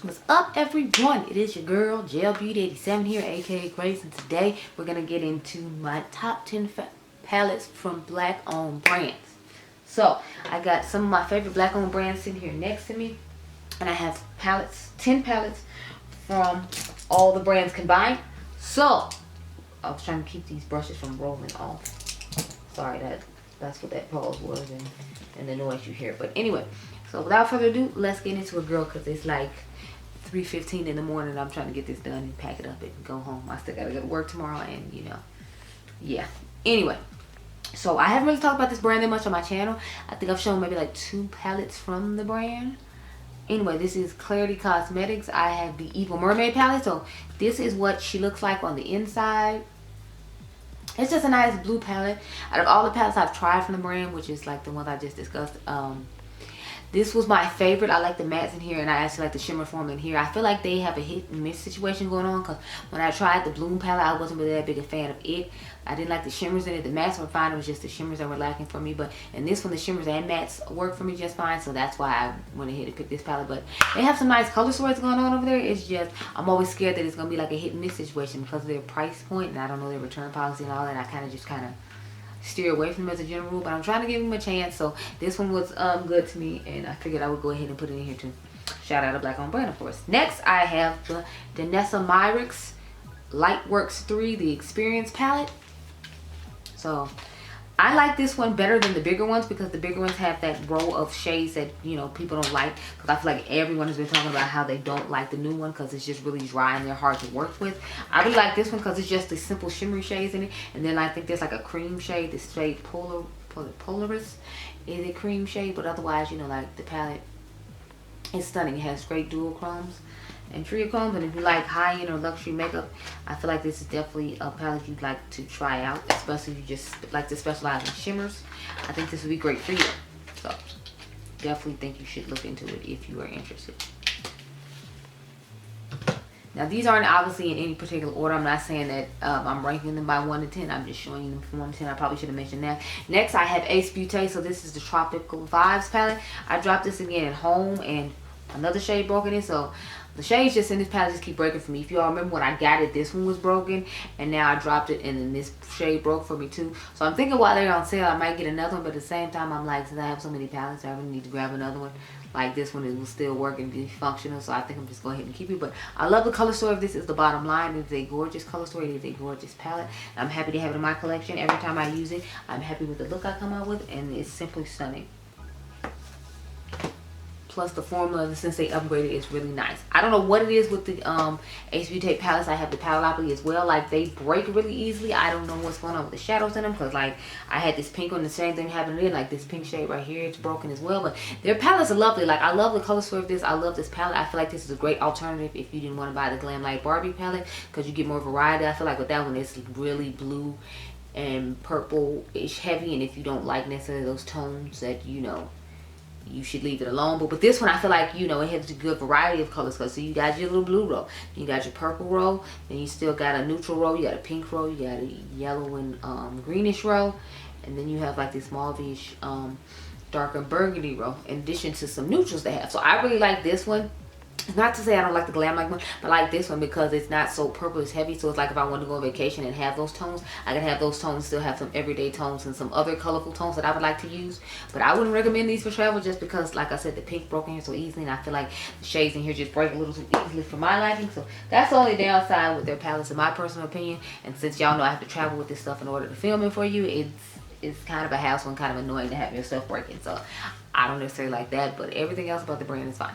What's up, everyone? It is your girl Gel Beauty 87 here, aka Grace, and today we're gonna get into my top 10 palettes from black owned brands. So I got some of my favorite black owned brands sitting here next to me, and I have palettes, 10 palettes from all the brands combined. So I was trying to keep these brushes from rolling off. Sorry, that's what that pause was and the noise you hear. But anyway, so without further ado, let's get into it, girl, because it's like 3:15 in the morning. I'm trying to get this done and pack it up and go home. I still gotta go to work tomorrow, and you know, yeah. Anyway, so I haven't really talked about this brand that much on my channel. I think I've shown maybe like 2 palettes from the brand. Anyway, this is Fenty Cosmetics. I have the Evil Mermaid palette. So this is what she looks like on the inside. It's just a nice blue palette. Out of all the palettes I've tried from the brand, which is like the ones I just discussed, this was my favorite. I like the mattes in here, and I actually like the shimmer formula in here. I feel like they have a hit and miss situation going on, because when I tried the Bloom palette, I wasn't really that big a fan of it. I didn't like the shimmers in it. The mattes were fine. It was just the shimmers that were lacking for me. But in this one, the shimmers and mattes work for me just fine. So that's why I went ahead and picked this palette. But they have some nice color stories going on over there. It's just, I'm always scared that it's going to be like a hit and miss situation because of their price point, and I don't know their return policy and all that. I kind of steer away from them as a general rule, but I'm trying to give them a chance. So this one was good to me, and I figured I would go ahead and put it in here too. Shout out to black owned brand, of course. Next, I have the Danessa Myricks Lightworks 3, the Experience palette. So I like this one better than the bigger ones, because the bigger ones have that row of shades that, you know, people don't like. Because I feel like everyone has been talking about how they don't like the new one because it's just really dry and they're hard to work with. I really like this one because it's just the simple shimmery shades in it. And then I think there's like a cream shade, this shade Polaris is a cream shade. But otherwise, you know, like the palette is stunning. It has great dual chromes and triochromes, and if you like high-end or luxury makeup, I feel like this is definitely a palette you'd like to try out, especially if you just like to specialize in shimmers. I think this would be great for you. So definitely think you should look into it if you are interested. Now these aren't obviously in any particular order. I'm not saying that I'm ranking them by 1 to 10. I'm just showing you them from 1 to 10. I probably should have mentioned that. Next, I have Ace Beauty. So this is the Tropical Vibes palette. I dropped this again at home, and another shade broken in. So the shades just in this palette just keep breaking for me. If you all remember when I got it, this one was broken, and now I dropped it and then this shade broke for me too. So I'm thinking while they're on sale, I might get another one, but at the same time, I'm like, since I have so many palettes, I really need to grab another one. Like this one, it will still work and be functional, so I think I'm just going ahead and keep it. But I love the color story of this. Is the bottom line. It is a gorgeous color story. It is a gorgeous palette. I'm happy to have it in my collection. Every time I use it, I'm happy with the look I come out with, and it's simply stunning. Plus the formula, since they upgraded, is really nice. I don't know what it is with the Ace Beauty palettes. I have the Paleopoly as well. Like, they break really easily. I don't know what's going on with the shadows in them, because like I had this pink one, the same thing happened in like this pink shade right here. It's broken as well. But their palettes are lovely. Like, I love the color story of this. I love this palette. I feel like this is a great alternative if you didn't want to buy the Glam Light Barbie palette, because you get more variety. I feel like with that one, it's really blue and purple-ish heavy, and if you don't like necessarily those tones, that, you know, you should leave it alone. But with this one, I feel like, you know, it has a good variety of colors. So you got your little blue row, you got your purple row, then you still got a neutral row, you got a pink row, you got a yellow and greenish row, and then you have like this mauve-ish darker burgundy row, in addition to some neutrals they have. So I really like this one. Not to say I don't like the Glam Light one, but I like this one because it's not so purplish heavy. So it's like if I want to go on vacation and have those tones, I can have those tones, still have some everyday tones and some other colorful tones that I would like to use. But I wouldn't recommend these for travel, just because, like I said, the pink broke in here so easily, and I feel like the shades in here just break a little too easily for my liking. So that's the only downside with their palettes, in my personal opinion. And since y'all know I have to travel with this stuff in order to film it for you, it's kind of a hassle and kind of annoying to have your stuff breaking. So I don't necessarily like that, but everything else about the brand is fine.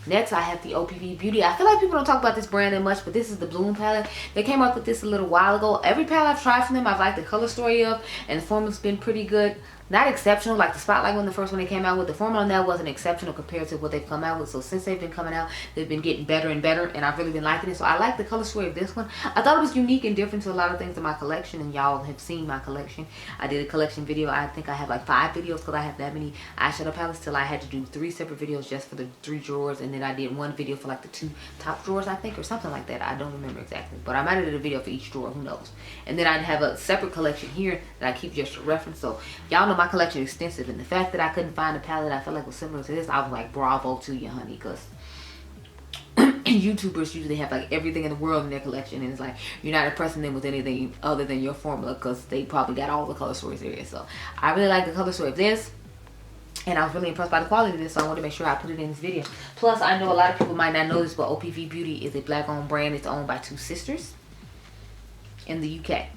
Next, I have the OPV Beauty. I feel like people don't talk about this brand that much, but this is the Bloom palette. They came up with this a little while ago. Every palette I've tried from them, I've liked the color story of, and the formula's been pretty good. Not exceptional, like the Spotlight one, the first one they came out with. The formula on that wasn't exceptional compared to what they've come out with. So since they've been coming out, they've been getting better and better, and I've really been liking it. So I like the color story of this one. I thought it was unique and different to a lot of things in my collection, and y'all have seen my collection. I did a collection video. I think I have like 5 videos because I have that many eyeshadow palettes, till I had to do 3 separate videos just for the 3 drawers, and then I did 1 video for like the 2 top drawers, I think, or something like that. I don't remember exactly, but I might have did a video for each drawer, who knows. And then I'd have a separate collection here that I keep just for reference. So y'all know my collection is extensive. And the fact that I couldn't find a palette I felt like was similar to this, I was like, bravo to you, honey, because YouTubers usually have like everything in the world in their collection, and it's like you're not impressing them with anything other than your formula, because they probably got all the color stories there is. So I really like the color story of this, and I was really impressed by the quality of this, so I wanted to make sure I put it in this video. Plus, I know a lot of people might not know this, but OPV Beauty is a black owned brand. It's owned by two sisters in the UK.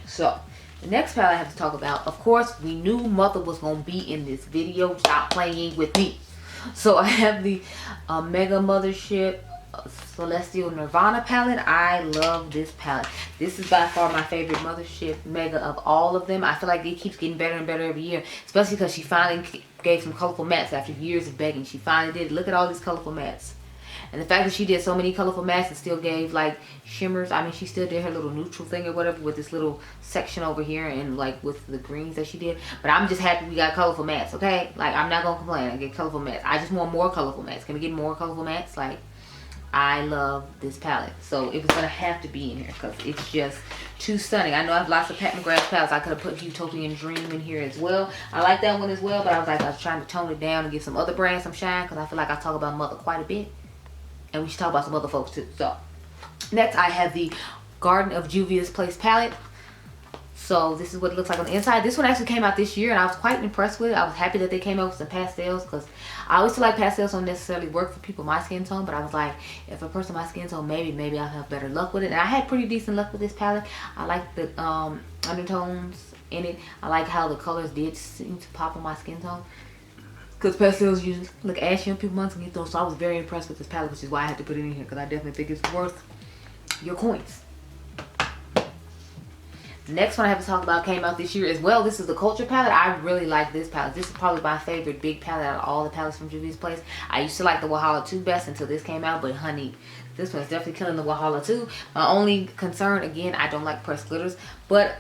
So the next palette I have to talk about, of course, we knew Mother was going to be in this video. Stop playing with me. So I have the Mega Mothership Celestial Nirvana palette. I love this palette. This is by far my favorite Mothership Mega of all of them. I feel like it keeps getting better and better every year, especially because she finally gave some colorful mattes after years of begging. She finally did. Look at all these colorful mattes. And the fact that she did so many colorful mattes and still gave like shimmers. I mean, she still did her little neutral thing or whatever with this little section over here and like with the greens that she did. But I'm just happy we got colorful mattes, okay? Like, I'm not gonna complain. I get colorful mattes. I just want more colorful mattes. Can we get more colorful mattes? Like, I love this palette. So it was gonna have to be in here because it's just too stunning. I know I have lots of Pat McGrath palettes. I could have put Utopian Dream in here as well. I like that one as well, but I was trying to tone it down and give some other brands some shine, because I feel like I talk about Mother quite a bit. And we should talk about some other folks too. So next I have the Garden of Juvia's Place palette. So this is what it looks like on the inside. This one actually came out this year, and I was quite impressed with it. I was happy that they came out with some pastels, because I always feel like pastels don't necessarily work for people my skin tone, but I was like, if a person my skin tone, maybe I'll have better luck with it. And I had pretty decent luck with this palette. I like the undertones in it. I like how the colors did seem to pop on my skin tone, because pastels usually look ashy on people's skin tone. So I was very impressed with this palette, which is why I had to put it in here, because I definitely think it's worth your coins. The next one I have to talk about came out this year as well. This is the Culture palette. I really like this palette. This is probably my favorite big palette out of all the palettes from Juvia's Place. I used to like the Wahala 2 best until this came out, but honey, this one's definitely killing the Wahala 2. My only concern, again, I don't like pressed glitters, but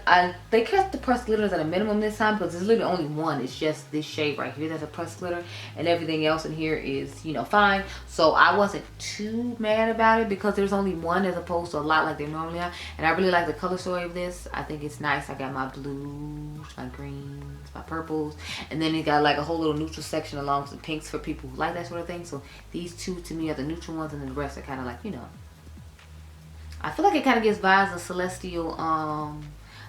they kept the pressed glitters at a minimum this time, because there's literally only one. It's just this shade right here that's a pressed glitter, and everything else in here is, you know, fine. So I wasn't too mad about it, because there's only one as opposed to a lot like they normally are. And I really like the color story of this. I think it's nice. I got my blues, my greens, my purples, and then it got like a whole little neutral section along with some pinks for people who like that sort of thing. So these two to me are the neutral ones, and then the rest are kind of like, you know, I feel like it kind of gives vibes of Celestial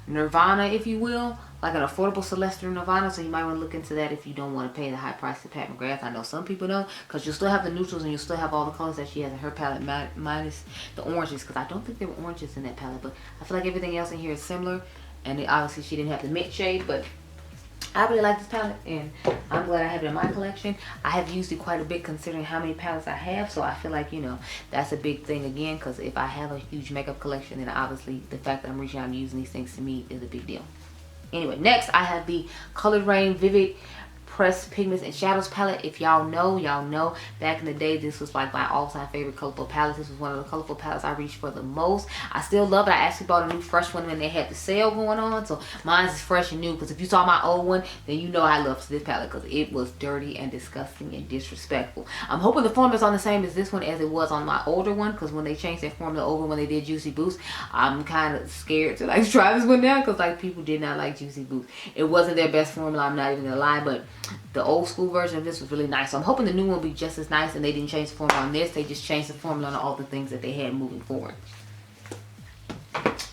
Nirvana, if you will, like an affordable Celestial Nirvana. So you might want to look into that if you don't want to pay the high price to Pat McGrath. I know some people don't, because you'll still have the neutrals and you'll still have all the colors that she has in her palette, minus the oranges, because I don't think there were oranges in that palette. But I feel like everything else in here is similar, and obviously she didn't have the mint shade, but I really like this palette, and I'm glad I have it in my collection. I have used it quite a bit considering how many palettes I have, so I feel like, you know, that's a big thing again, because if I have a huge makeup collection, then obviously the fact that I'm reaching out and using these things to me is a big deal. Anyway, next I have the Colored Rain Vivid Pressed Pigments and Shadows palette. If y'all know, back in the day, this was like my all-time favorite colorful palette. This was one of the colorful palettes I reached for the most. I still love it. I actually bought a new fresh one when they had the sale going on, so mine is fresh and new, because if you saw my old one, then you know I loved this palette, because it was dirty and disgusting and disrespectful. I'm hoping the formula's on the same as this one as it was on my older one, because when they changed their formula over when they did Juicy Boost, I'm kind of scared to like try this one now, because like people did not like Juicy Boost. It wasn't their best formula, I'm not even gonna lie, but the old school version of this was really nice. So I'm hoping the new one will be just as nice, and they didn't change the formula on this. They just changed the formula on all the things that they had moving forward.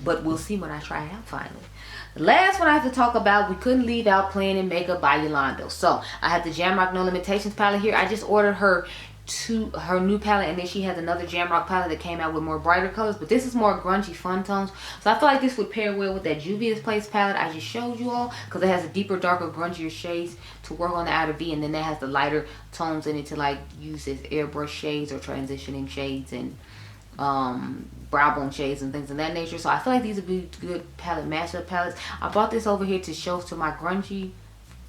But we'll see when I try it out finally. The last one I have to talk about, we couldn't leave out Playing in Makeup by Yolanda. So I have the Jamrock No Limitations palette here. I just ordered her new palette, and then she has another Jamrock palette that came out with more brighter colors, but this is more grungy fun tones. So I feel like this would pair well with that Juvia's Place palette I just showed you all, because it has a deeper, darker, grungier shades to work on the outer V, and then that has the lighter tones in it to like use as airbrush shades or transitioning shades and brow bone shades and things of that nature. So I feel like these would be good palette mashup palettes. I brought this over here to show to my grungy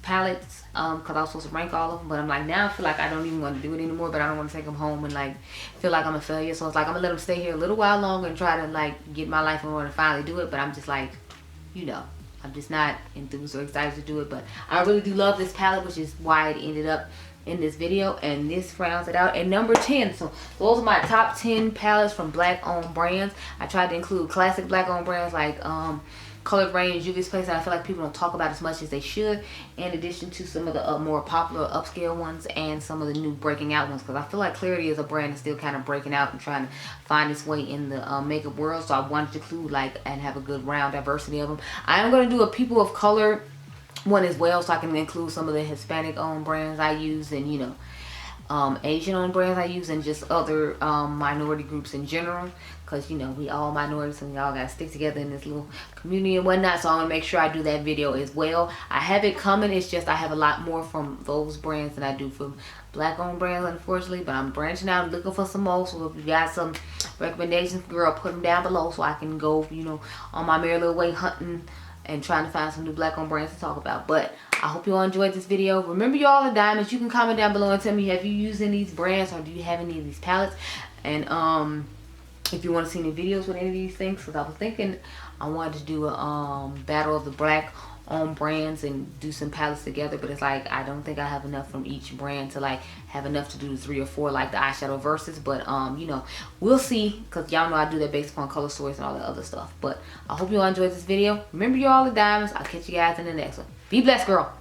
palettes, because I was supposed to rank all of them, but I'm like, now I feel like I don't even want to do it anymore, but I don't want to take them home and like feel like I'm a failure. So it's like I'm gonna let them stay here a little while longer and try to like get my life in order to finally do it. But I'm just like, you know, I'm just not enthused or excited to do it. But I really do love this palette, which is why it ended up in this video, and this rounds it out at number 10. So those are my top 10 palettes from black owned brands. I tried to include classic black owned brands like colored range UV place that I feel like people don't talk about as much as they should, in addition to some of the more popular upscale ones and some of the new breaking out ones, because I feel like Clarity is a brand that's still kind of breaking out and trying to find its way in the makeup world. So I wanted to include like and have a good round diversity of them. I am going to do a people of color one as well, so I can include some of the Hispanic owned brands I use, and you know, Asian owned brands I use, and just other minority groups in general, because you know we all minorities and we all gotta stick together in this little community and whatnot. So I want to make sure I do that video as well. I have it coming, it's just I have a lot more from those brands than I do from black owned brands, unfortunately, but I'm branching out and looking for some more. So if you got some recommendations, girl, put them down below so I can go, you know, on my merry little way hunting and trying to find some new black owned brands to talk about. But I hope you all enjoyed this video. Remember, y'all are diamonds. You can comment down below and tell me, have you used any of these brands, or do you have any of these palettes? And if you want to see any videos with any of these things, because I was thinking I wanted to do a battle of the black owned brands and do some palettes together, but it's like I don't think I have enough from each brand to like have enough to do 3 or 4 like the eyeshadow versus. But you know, we'll see, because y'all know I do that based upon color stories and all that other stuff. But I hope you all enjoyed this video. Remember, you all are diamonds. I'll catch you guys in the next one. Be blessed, girl.